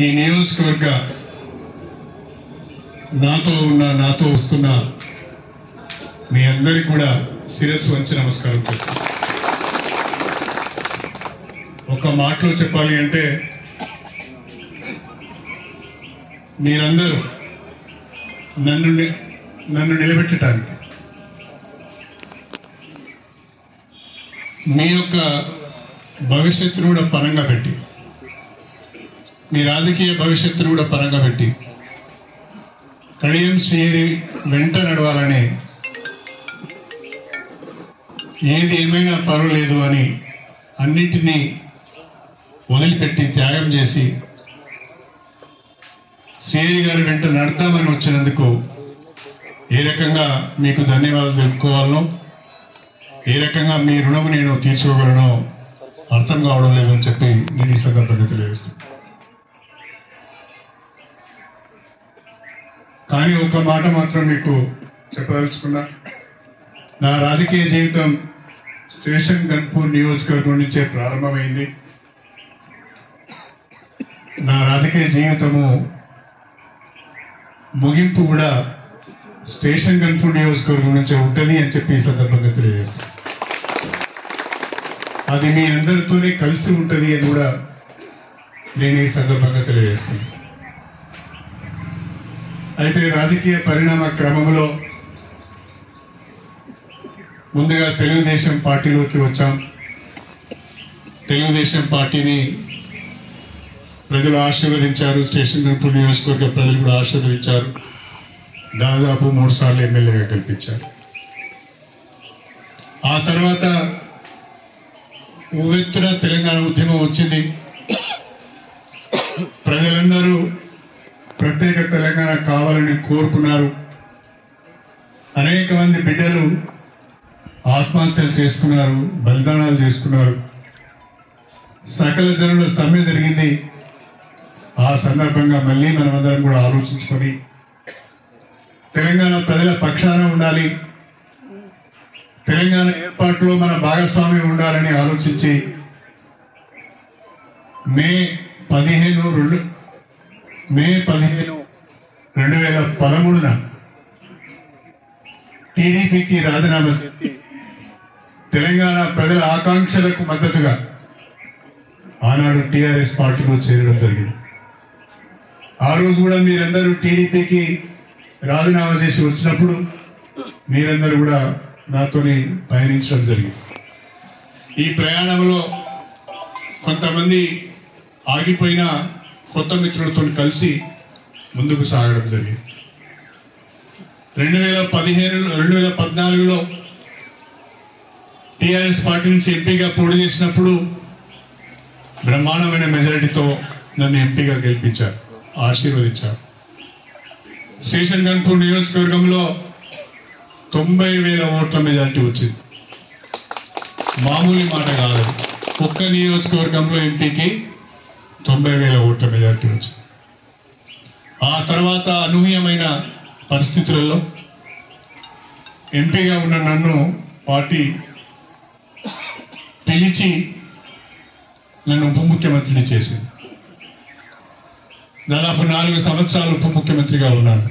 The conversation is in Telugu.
ఈ నియోజకవర్గ నాతో వస్తున్న మీ అందరికీ కూడా శిరస్సు వంచి నమస్కారం చేస్తాను. ఒక మాటలో చెప్పాలి అంటే మీరందరూ నన్ను నిలబెట్టడానికి మీ యొక్క భవిష్యత్తును కూడా పరంగా పెట్టి, మీ రాజకీయ భవిష్యత్తును కూడా పరంగా పెట్టి కడియం శ్రీహరి వెంట నడవాలని, ఏది ఏమైనా పర్వాలేదు అని అన్నింటినీ వదిలిపెట్టి త్యాగం చేసి శ్రీహరి గారి వెంట నడతామని వచ్చినందుకు ఏ రకంగా మీకు ధన్యవాదాలు తెలుపుకోవాలనో, ఏ రకంగా మీ రుణము నేను తీర్చుకోగలనో అర్థం కావడం లేదని చెప్పి నేను ఈ సందర్భంగా తెలియజేస్తాను. కానీ ఒక మాట మాత్రం మీకు చెప్పదలుచుకున్నా, నా రాజకీయ జీవితం స్టేషన్ గన్పూర్ నియోజకవర్గం నుంచే ప్రారంభమైంది. నా రాజకీయ జీవితము ముగింపు కూడా స్టేషన్ గన్పూర్ నియోజకవర్గం నుంచే ఉంటుంది అని చెప్పి ఈ సందర్భంగా తెలియజేస్తాను. అది మీ అందరితోనే కలిసి ఉంటుంది అని కూడా నేను ఈ సందర్భంగా తెలియజేస్తాను. అయితే రాజకీయ పరిణామ క్రమంలో ముందుగా తెలుగుదేశం పార్టీలోకి వచ్చాం. తెలుగుదేశం పార్టీని ప్రజలు ఆశీర్వదించారు. స్టేషన్ గన్పూర్ నియోజకవర్గ ప్రజలు కూడా ఆశీర్వదించారు. దాదాపు 3 సార్లు ఎమ్మెల్యేగా కల్పించారు. ఆ తర్వాత ఉవ్వెత్తున తెలంగాణ ఉద్యమం వచ్చింది. ప్రజలందరూ ప్రత్యేక తెలంగాణ కావాలని కోరుకున్నారు. అనేక మంది బిడ్డలు ఆత్మహత్యలు చేసుకున్నారు, బలిదానాలు చేసుకున్నారు. సకల జనుల సమ్మె జరిగింది. ఆ సందర్భంగా మళ్ళీ మనమందరం కూడా ఆలోచించుకొని తెలంగాణ ప్రజల పక్షాన ఉండాలి, తెలంగాణ ఏర్పాటులో మన భాగస్వామ్యం ఉండాలని ఆలోచించి మే 15, 2013 టీడీపీకి రాజీనామా చేసి తెలంగాణ ప్రజల ఆకాంక్షలకు మద్దతుగా ఆనాడు టీఆర్ఎస్ పార్టీలో చేరడం జరిగింది. ఆ రోజు కూడా మీరందరూ టీడీపీకి రాజీనామా చేసి వచ్చినప్పుడు మీరందరూ కూడా నాతోని పయనించడం జరిగింది. ఈ ప్రయాణంలో కొంతమంది ఆగిపోయిన కొత్త మిత్రులతో కలిసి ముందుకు సాగడం జరిగింది. 2014లో టీఆర్ఎస్ పార్టీ నుంచి ఎంపీగా పోటీ చేసినప్పుడు బ్రహ్మాండమైన మెజారిటీతో నన్ను ఎంపీగా గెలిపించారు, ఆశీర్వదించారు. స్టేషన్ గన్పూర్ నియోజకవర్గంలో 90,000 ఓట్ల మెజారిటీ వచ్చింది. మామూలు మాట కాదు. ఒక్క నియోజకవర్గంలో ఎంపీకి 90,000 ఓట్ల మెజారిటీ వచ్చింది. ఆ తర్వాత అనూహ్యమైన పరిస్థితులలో ఎంపీగా ఉన్న నన్ను పార్టీ పిలిచి నన్ను ఉప ముఖ్యమంత్రిని చేసింది. దాదాపు 4 సంవత్సరాలు ఉప ముఖ్యమంత్రిగా ఉన్నాను.